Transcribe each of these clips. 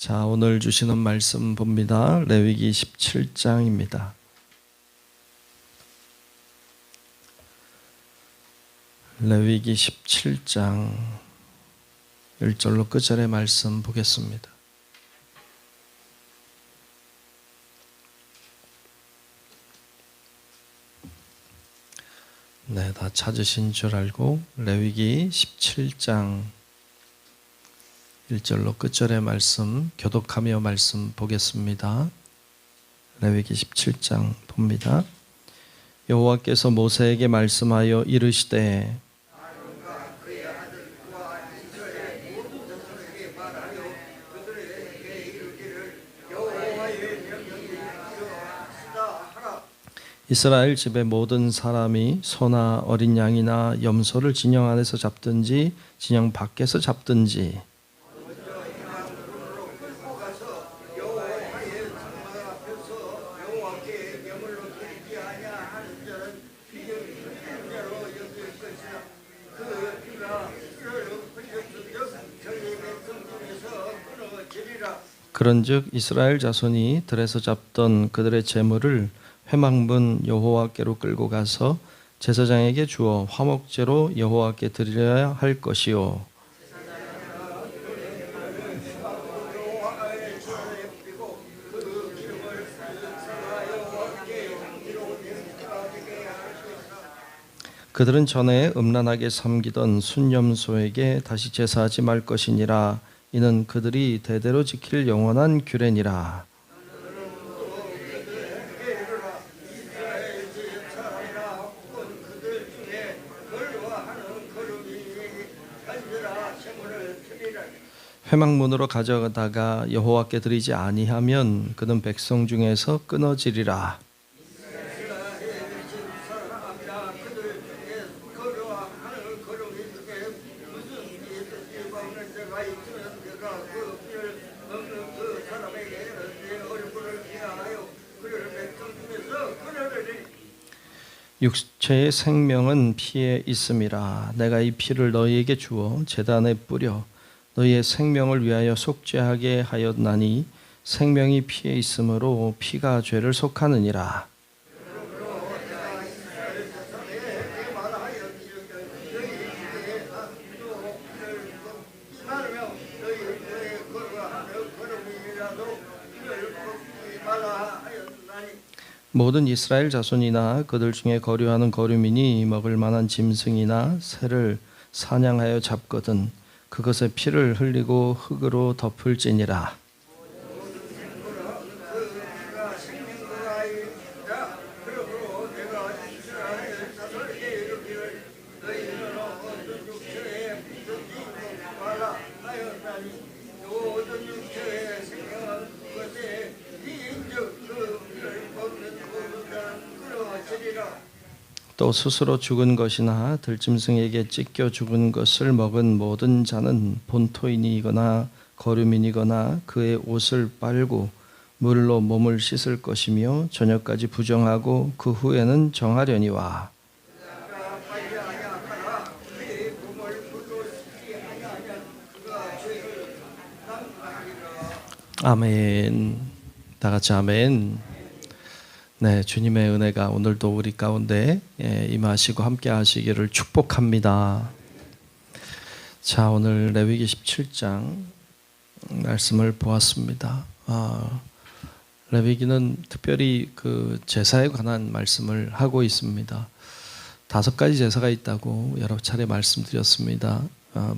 자, 오늘 주시는 말씀 봅니다. 레위기 17장입니다. 레위기 17장 1절로 끝절의 말씀 보겠습니다. 네, 다 찾으신 줄 알고 레위기 17장 1절로 끝절의 말씀 교독하며 말씀 보겠습니다. 레위기 17장 봅니다. 여호와께서 모세에게 말씀하여 이르시되 이스라엘 집의 모든 사람이 소나 어린 양이나 염소를 진영 안에서 잡든지 진영 밖에서 잡든지 그런즉 이스라엘 자손이 들에서 잡던 그들의 제물을 회막문 여호와께로 끌고 가서 제사장에게 주어 화목제로 여호와께 드려야 할 것이요 그들은 전에 음란하게 섬기던 순염소에게 다시 제사하지 말 것이니라. 이는 그들이 대대로 지킬 영원한 규례니라. 회막문으로 가져다가 여호와께 드리지 아니하면 그는 백성 중에서 끊어지리라. 육체의 생명은 피에 있음이라. 내가 이 피를 너희에게 주어 제단에 뿌려 너희의 생명을 위하여 속죄하게 하였나니 생명이 피에 있으므로 피가 죄를 속하느니라. 모든 이스라엘 자손이나 그들 중에 거류하는 거류민이 먹을 만한 짐승이나 새를 사냥하여 잡거든 그것의 피를 흘리고 흙으로 덮을지니라. 또 스스로 죽은 것이나 들짐승에게 찢겨 죽은 것을 먹은 모든 자는 본토인이거나 거류민이거나 그의 옷을 빨고 물로 몸을 씻을 것이며 저녁까지 부정하고 그 후에는 정하려니와. 아멘. 다 같이 아멘. 네, 주님의 은혜가 오늘도 우리 가운데 임하시고 함께 하시기를 축복합니다. 자, 오늘 레위기 17장 말씀을 보았습니다. 레위기는 특별히 그 제사에 관한 말씀을 하고 있습니다. 5가지 제사가 있다고 여러 차례 말씀드렸습니다.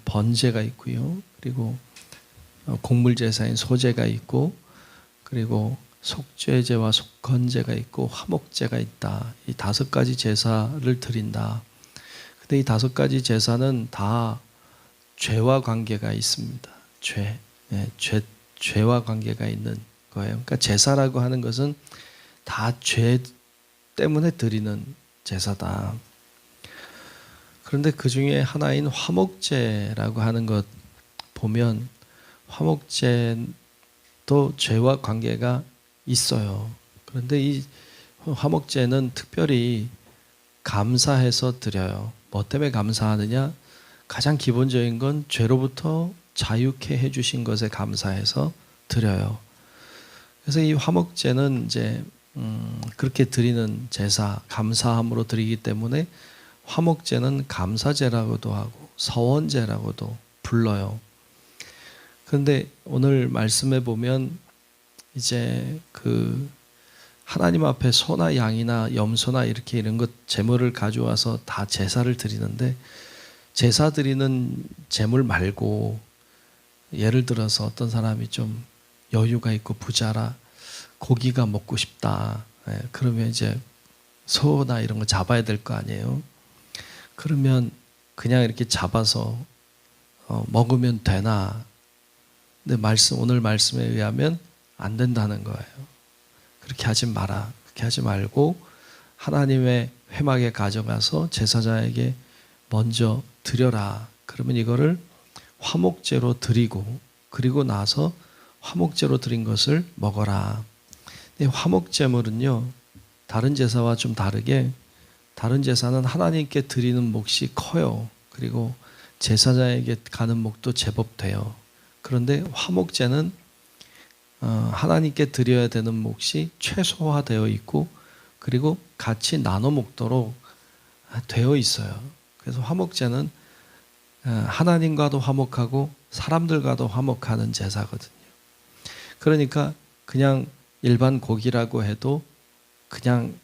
번제가 있고요. 그리고 곡물제사인 소제가 있고 그리고 속죄제와 속건제가 있고 화목제가 있다. 이 5가지 제사를 드린다. 근데 이 5가지 제사는 다 죄와 관계가 있습니다. 죄와 관계가 있는 거예요. 그러니까 제사라고 하는 것은 다 죄 때문에 드리는 제사다. 그런데 그 중에 하나인 화목제라고 하는 것 보면 화목제도 죄와 관계가 있어요. 그런데 이 화목제는 특별히 감사해서 드려요. 뭐 때문에 감사하느냐? 가장 기본적인 건 죄로부터 자유케 해주신 것에 감사해서 드려요. 그래서 이 화목제는 이제 그렇게 드리는 제사, 감사함으로 드리기 때문에 화목제는 감사제라고도 하고 서원제라고도 불러요. 그런데 오늘 말씀에 보면 이제 그 하나님 앞에 소나 양이나 염소나 이렇게 이런 것 제물을 가져와서 다 제사를 드리는데, 제사 드리는 제물 말고 예를 들어서 어떤 사람이 좀 여유가 있고 부자라 고기가 먹고 싶다. 그러면 이제 소나 이런 거 잡아야 될 거 아니에요. 그러면 그냥 이렇게 잡아서 먹으면 되나? 근데 오늘 말씀에 의하면 안 된다는 거예요. 그렇게 하지 마라. 그렇게 하지 말고 하나님의 회막에 가져가서 제사장에게 먼저 드려라. 그러면 이거를 화목제로 드리고, 그리고 나서 화목제로 드린 것을 먹어라. 근데 화목제물은요, 다른 제사와 좀 다르게, 다른 제사는 하나님께 드리는 몫이 커요. 그리고 제사장에게 가는 몫도 제법 돼요. 그런데 화목제는 하나님께 드려야 되는 몫이 최소화되어 있고, 그리고 같이 나눠 먹도록 되어 있어요. 그래서 화목제는 하나님과도 화목하고 사람들과도 화목하는 제사거든요. 그러니까 그냥 일반 고기라고 해도 그냥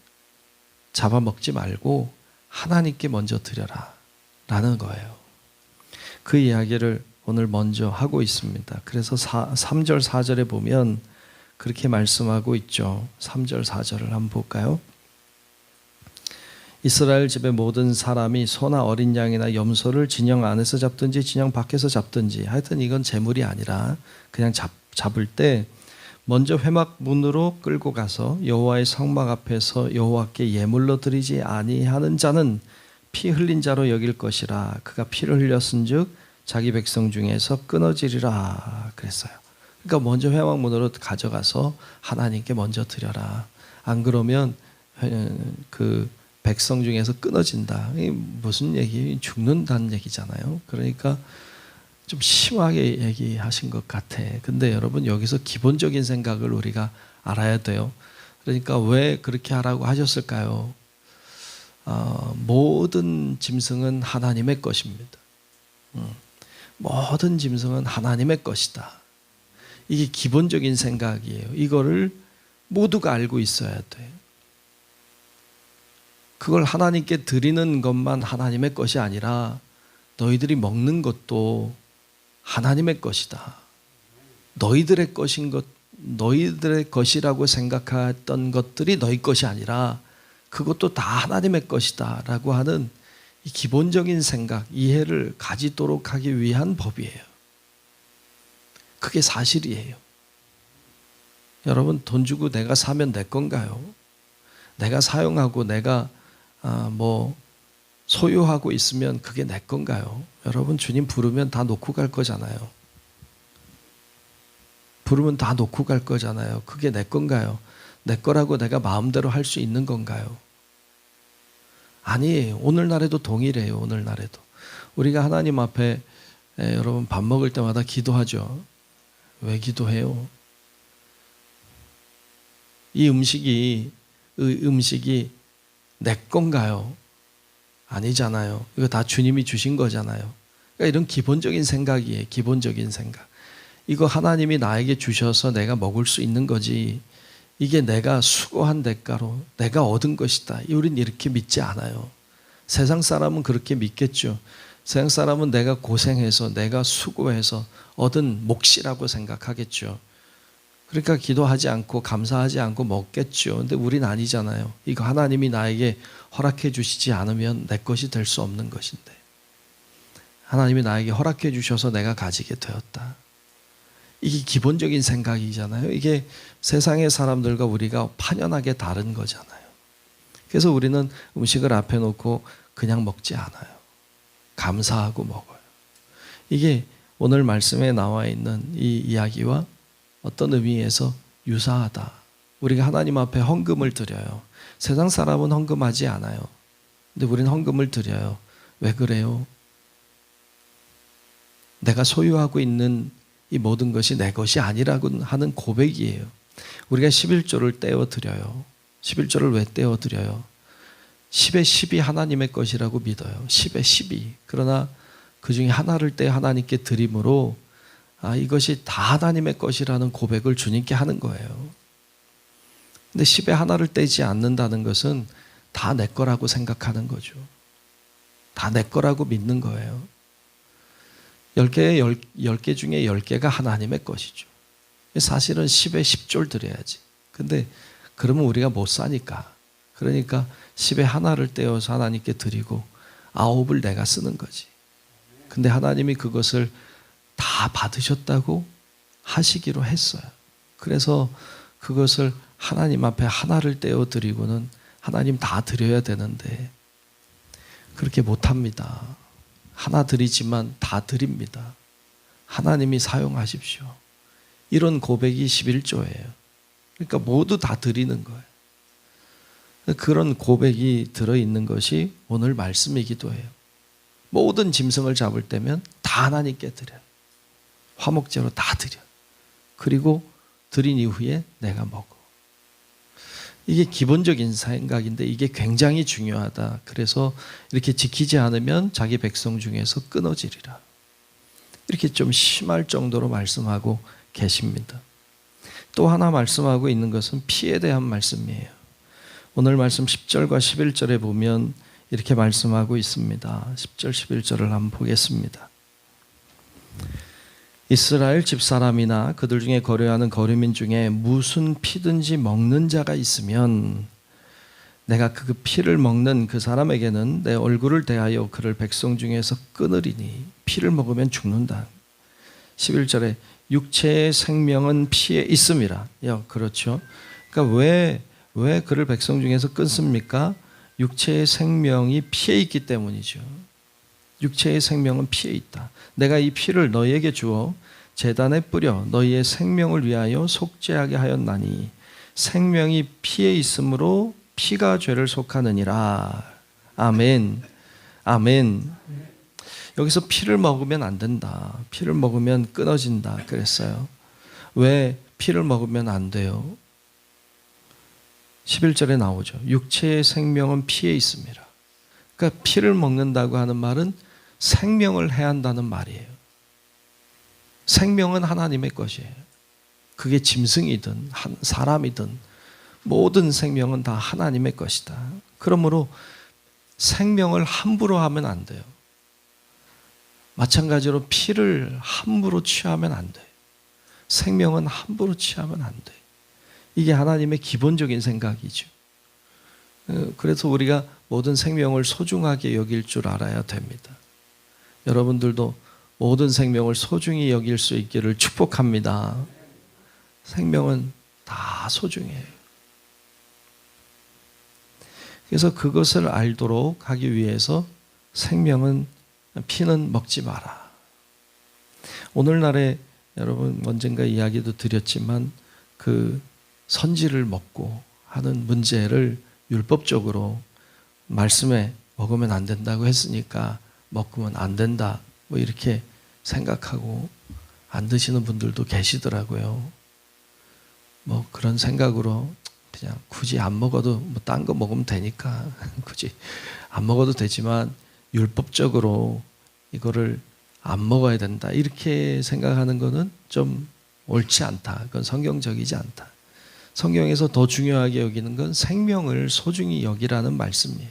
잡아먹지 말고 하나님께 먼저 드려라 라는 거예요. 그 이야기를 오늘 먼저 하고 있습니다. 그래서 3절 4절에 보면 그렇게 말씀하고 있죠. 3절 4절을 한번 볼까요? 이스라엘 집의 모든 사람이 소나 어린 양이나 염소를 진영 안에서 잡든지 진영 밖에서 잡든지, 하여튼 이건 제물이 아니라 그냥 잡을 때 먼저 회막 문으로 끌고 가서 여호와의 성막 앞에서 여호와께 예물로 드리지 아니하는 자는 피 흘린 자로 여길 것이라. 그가 피를 흘렸은즉 자기 백성 중에서 끊어지리라 그랬어요. 그러니까 먼저 회막 문으로 가져가서 하나님께 먼저 드려라. 안 그러면 그 백성 중에서 끊어진다. 이게 무슨 얘기? 죽는다는 얘기잖아요. 그러니까 좀 심하게 얘기하신 것 같아. 근데 여러분, 여기서 기본적인 생각을 우리가 알아야 돼요. 그러니까 왜 그렇게 하라고 하셨을까요? 모든 짐승은 하나님의 것입니다. 모든 짐승은 하나님의 것이다. 이게 기본적인 생각이에요. 이거를 모두가 알고 있어야 돼요. 그걸 하나님께 드리는 것만 하나님의 것이 아니라 너희들이 먹는 것도 하나님의 것이다. 너희들의 것이라고 생각했던 것들이 너희 것이 아니라 그것도 다 하나님의 것이다 라고 하는 이 기본적인 생각, 이해를 가지도록 하기 위한 법이에요. 그게 사실이에요. 여러분, 돈 주고 내가 사면 내 건가요? 내가 사용하고 내가 소유하고 있으면 그게 내 건가요? 여러분, 주님 부르면 다 놓고 갈 거잖아요. 부르면 다 놓고 갈 거잖아요. 그게 내 건가요? 내 거라고 내가 마음대로 할 수 있는 건가요? 아니에요. 오늘날에도 동일해요. 오늘날에도. 우리가 하나님 앞에 여러분 밥 먹을 때마다 기도하죠. 왜 기도해요? 이 음식이 내 건가요? 아니잖아요. 이거 다 주님이 주신 거잖아요. 그러니까 이런 기본적인 생각이에요. 기본적인 생각. 이거 하나님이 나에게 주셔서 내가 먹을 수 있는 거지, 이게 내가 수고한 대가로 내가 얻은 것이다, 우린 이렇게 믿지 않아요. 세상 사람은 그렇게 믿겠죠. 세상 사람은 내가 고생해서 내가 수고해서 얻은 몫이라고 생각하겠죠. 그러니까 기도하지 않고 감사하지 않고 먹겠죠. 근데 우린 아니잖아요. 이거 하나님이 나에게 허락해 주시지 않으면 내 것이 될 수 없는 것인데, 하나님이 나에게 허락해 주셔서 내가 가지게 되었다. 이게 기본적인 생각이잖아요. 이게 세상의 사람들과 우리가 판연하게 다른 거잖아요. 그래서 우리는 음식을 앞에 놓고 그냥 먹지 않아요. 감사하고 먹어요. 이게 오늘 말씀에 나와 있는 이 이야기와 어떤 의미에서 유사하다. 우리가 하나님 앞에 헌금을 드려요. 세상 사람은 헌금하지 않아요. 근데 우리는 헌금을 드려요. 왜 그래요? 내가 소유하고 있는 이 모든 것이 내 것이 아니라고 하는 고백이에요. 우리가 11조를 떼어드려요. 11조를 왜 떼어드려요? 10의 10이 하나님의 것이라고 믿어요. 10의 10이. 그러나 그 중에 하나를 떼어 하나님께 드림으로 이것이 다 하나님의 것이라는 고백을 주님께 하는 거예요. 근데 10의 하나를 떼지 않는다는 것은 다 내 거라고 생각하는 거죠. 다 내 거라고 믿는 거예요. 10개 중에 10개가 하나님의 것이죠. 사실은 10에 10조를 드려야지. 근데 그러면 우리가 못 사니까. 그러니까 10에 하나를 떼어서 하나님께 드리고 9을 내가 쓰는 거지. 근데 하나님이 그것을 다 받으셨다고 하시기로 했어요. 그래서 그것을 하나님 앞에 하나를 떼어 드리고는 하나님 다 드려야 되는데 그렇게 못합니다. 하나 드리지만 다 드립니다. 하나님이 사용하십시오. 이런 고백이 11조예요. 그러니까 모두 다 드리는 거예요. 그런 고백이 들어있는 것이 오늘 말씀이기도 해요. 모든 짐승을 잡을 때면 다 하나님께 드려요. 화목제로 다 드려. 그리고 드린 이후에 내가 먹어. 이게 기본적인 생각인데 이게 굉장히 중요하다. 그래서 이렇게 지키지 않으면 자기 백성 중에서 끊어지리라. 이렇게 좀 심할 정도로 말씀하고 계십니다. 또 하나 말씀하고 있는 것은 피에 대한 말씀이에요. 오늘 말씀 10절과 11절에 보면 이렇게 말씀하고 있습니다. 10절 11절을 한번 보겠습니다. 이스라엘 집사람이나 그들 중에 거류하는 거류민 중에 무슨 피든지 먹는 자가 있으면 내가 그 피를 먹는 그 사람에게는 내 얼굴을 대하여 그를 백성 중에서 끊으리니 피를 먹으면 죽는다. 11절에 육체의 생명은 피에 있음이라. 그렇죠. 그러니까 왜 그를 백성 중에서 끊습니까? 육체의 생명이 피에 있기 때문이죠. 육체의 생명은 피에 있다. 내가 이 피를 너희에게 주어 제단에 뿌려 너희의 생명을 위하여 속죄하게 하였나니 생명이 피에 있으므로 피가 죄를 속하느니라. 아멘. 아멘. 여기서 피를 먹으면 안 된다. 피를 먹으면 끊어진다 그랬어요. 왜 피를 먹으면 안 돼요? 11절에 나오죠. 육체의 생명은 피에 있습니다. 그러니까 피를 먹는다고 하는 말은 생명을 해한다는 말이에요. 생명은 하나님의 것이에요. 그게 짐승이든 사람이든 모든 생명은 다 하나님의 것이다. 그러므로 생명을 함부로 하면 안 돼요. 마찬가지로 피를 함부로 취하면 안 돼요. 생명은 함부로 취하면 안 돼요. 이게 하나님의 기본적인 생각이죠. 그래서 우리가 모든 생명을 소중하게 여길 줄 알아야 됩니다. 여러분들도 모든 생명을 소중히 여길 수 있기를 축복합니다. 생명은 다 소중해요. 그래서 그것을 알도록 하기 위해서 피는 먹지 마라. 오늘날에 여러분 언젠가 이야기도 드렸지만 그 선지를 먹고 하는 문제를 율법적으로 말씀에 먹으면 안 된다고 했으니까 먹으면 안 된다 뭐 이렇게 생각하고 안 드시는 분들도 계시더라고요. 뭐 그런 생각으로 그냥 굳이 안 먹어도 뭐 딴 거 먹으면 되니까 굳이 안 먹어도 되지만 율법적으로 이거를 안 먹어야 된다 이렇게 생각하는 거는 좀 옳지 않다. 그건 성경적이지 않다. 성경에서 더 중요하게 여기는 건 생명을 소중히 여기라는 말씀이에요.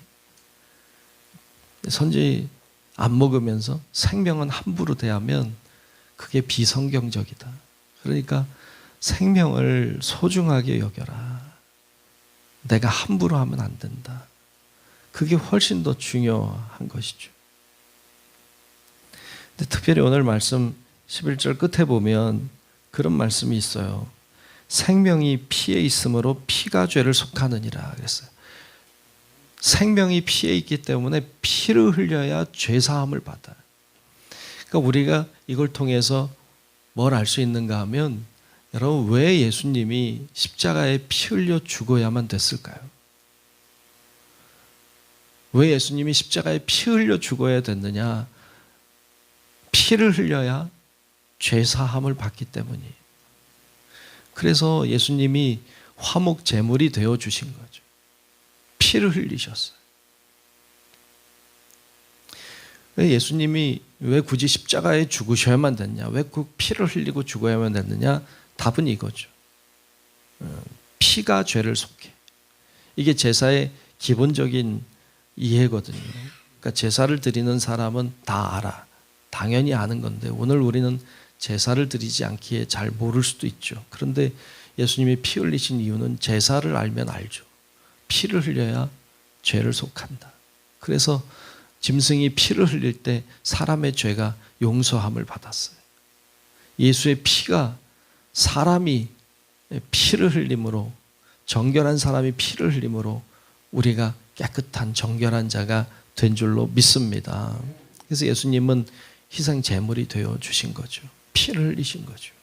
선지 안 먹으면서 생명은 함부로 대하면 그게 비성경적이다. 그러니까 생명을 소중하게 여겨라. 내가 함부로 하면 안 된다. 그게 훨씬 더 중요한 것이죠. 근데 특별히 오늘 말씀 11절 끝에 보면 그런 말씀이 있어요. 생명이 피에 있으므로 피가 죄를 속하느니라 그랬어요. 생명이 피에 있기 때문에 피를 흘려야 죄 사함을 받아요. 그러니까 우리가 이걸 통해서 뭘 알 수 있는가 하면 여러분 왜 예수님이 십자가에 피 흘려 죽어야만 됐을까요? 왜 예수님이 십자가에 피 흘려 죽어야 됐느냐? 피를 흘려야 죄사함을 받기 때문이에요. 그래서 예수님이 화목 제물이 되어 주신 거죠. 피를 흘리셨어요. 왜 예수님이 왜 굳이 십자가에 죽으셔야만 됐냐? 왜 그 피를 흘리고 죽어야만 됐느냐? 답은 이거죠. 피가 죄를 속해. 이게 제사의 기본적인 이해거든요. 그러니까 제사를 드리는 사람은 다 알아. 당연히 아는 건데 오늘 우리는 제사를 드리지 않기에 잘 모를 수도 있죠. 그런데 예수님이 피 흘리신 이유는 제사를 알면 알죠. 피를 흘려야 죄를 속한다. 그래서 짐승이 피를 흘릴 때 사람의 죄가 용서함을 받았어요. 예수의 피가 사람이 피를 흘림으로, 정결한 사람이 피를 흘림으로 우리가 깨끗한 정결한 자가 된 줄로 믿습니다. 그래서 예수님은 희생 제물이 되어 주신 거죠. 피를 흘리신 거죠.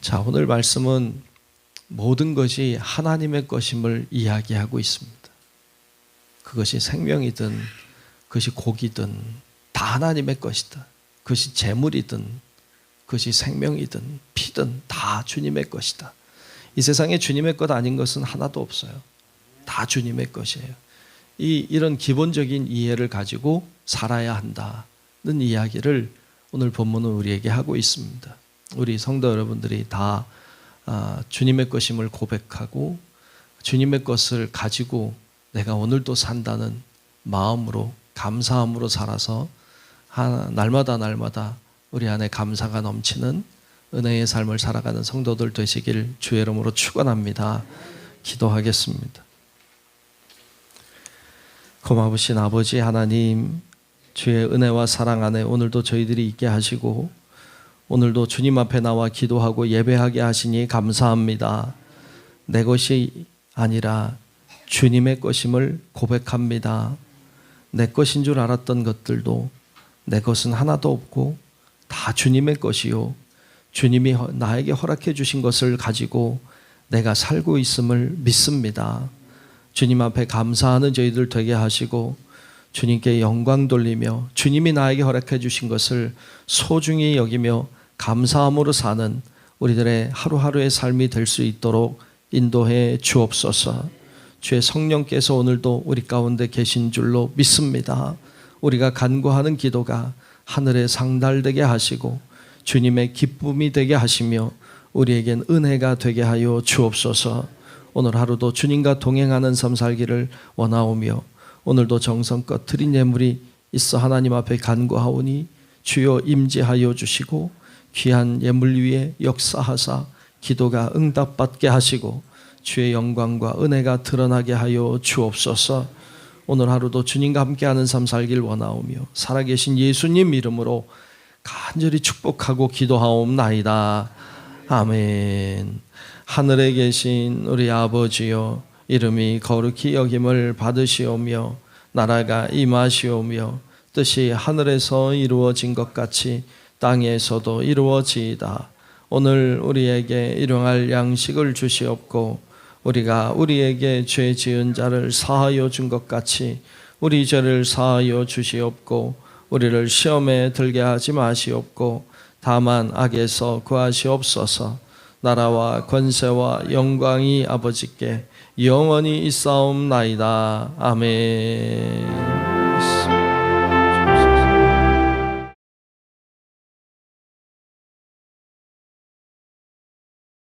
자, 오늘 말씀은 모든 것이 하나님의 것임을 이야기하고 있습니다. 그것이 생명이든 그것이 고기든 다 하나님의 것이다. 그것이 재물이든 그것이 생명이든 피든 다 주님의 것이다. 이 세상에 주님의 것 아닌 것은 하나도 없어요. 다 주님의 것이에요. 이런 기본적인 이해를 가지고 살아야 한다는 이야기를 오늘 본문은 우리에게 하고 있습니다. 우리 성도 여러분들이 다 주님의 것임을 고백하고 주님의 것을 가지고 내가 오늘도 산다는 마음으로 감사함으로 살아서 날마다 우리 안에 감사가 넘치는 은혜의 삶을 살아가는 성도들 되시길 주의 이름으로 축원합니다. 기도하겠습니다. 고마우신 아버지 하나님, 주의 은혜와 사랑 안에 오늘도 저희들이 있게 하시고 오늘도 주님 앞에 나와 기도하고 예배하게 하시니 감사합니다. 내 것이 아니라 주님의 것임을 고백합니다. 내 것인 줄 알았던 것들도 내 것은 하나도 없고 다 주님의 것이요, 주님이 나에게 허락해 주신 것을 가지고 내가 살고 있음을 믿습니다. 주님 앞에 감사하는 저희들 되게 하시고 주님께 영광 돌리며 주님이 나에게 허락해 주신 것을 소중히 여기며 감사함으로 사는 우리들의 하루하루의 삶이 될 수 있도록 인도해 주옵소서. 주의 성령께서 오늘도 우리 가운데 계신 줄로 믿습니다. 우리가 간구하는 기도가 하늘에 상달되게 하시고 주님의 기쁨이 되게 하시며 우리에겐 은혜가 되게 하여 주옵소서. 오늘 하루도 주님과 동행하는 삶 살기를 원하오며 오늘도 정성껏 드린 예물이 있어 하나님 앞에 간구하오니 주여 임재하여 주시고 귀한 예물 위에 역사하사 기도가 응답받게 하시고 주의 영광과 은혜가 드러나게 하여 주옵소서. 오늘 하루도 주님과 함께하는 삶 살길 원하오며 살아계신 예수님 이름으로 간절히 축복하고 기도하옵나이다. 아멘. 하늘에 계신 우리 아버지여, 이름이 거룩히 여김을 받으시오며 나라가 임하시오며 뜻이 하늘에서 이루어진 것 같이 땅에서도 이루어지이다. 오늘 우리에게 일용할 양식을 주시옵고 우리가 우리에게 죄 지은 자를 사하여 준 것 같이 우리 죄를 사하여 주시옵고 우리를 시험에 들게 하지 마시옵고 다만 악에서 구하시옵소서. 나라와 권세와 영광이 아버지께 영원히 있사옵나이다. 아멘.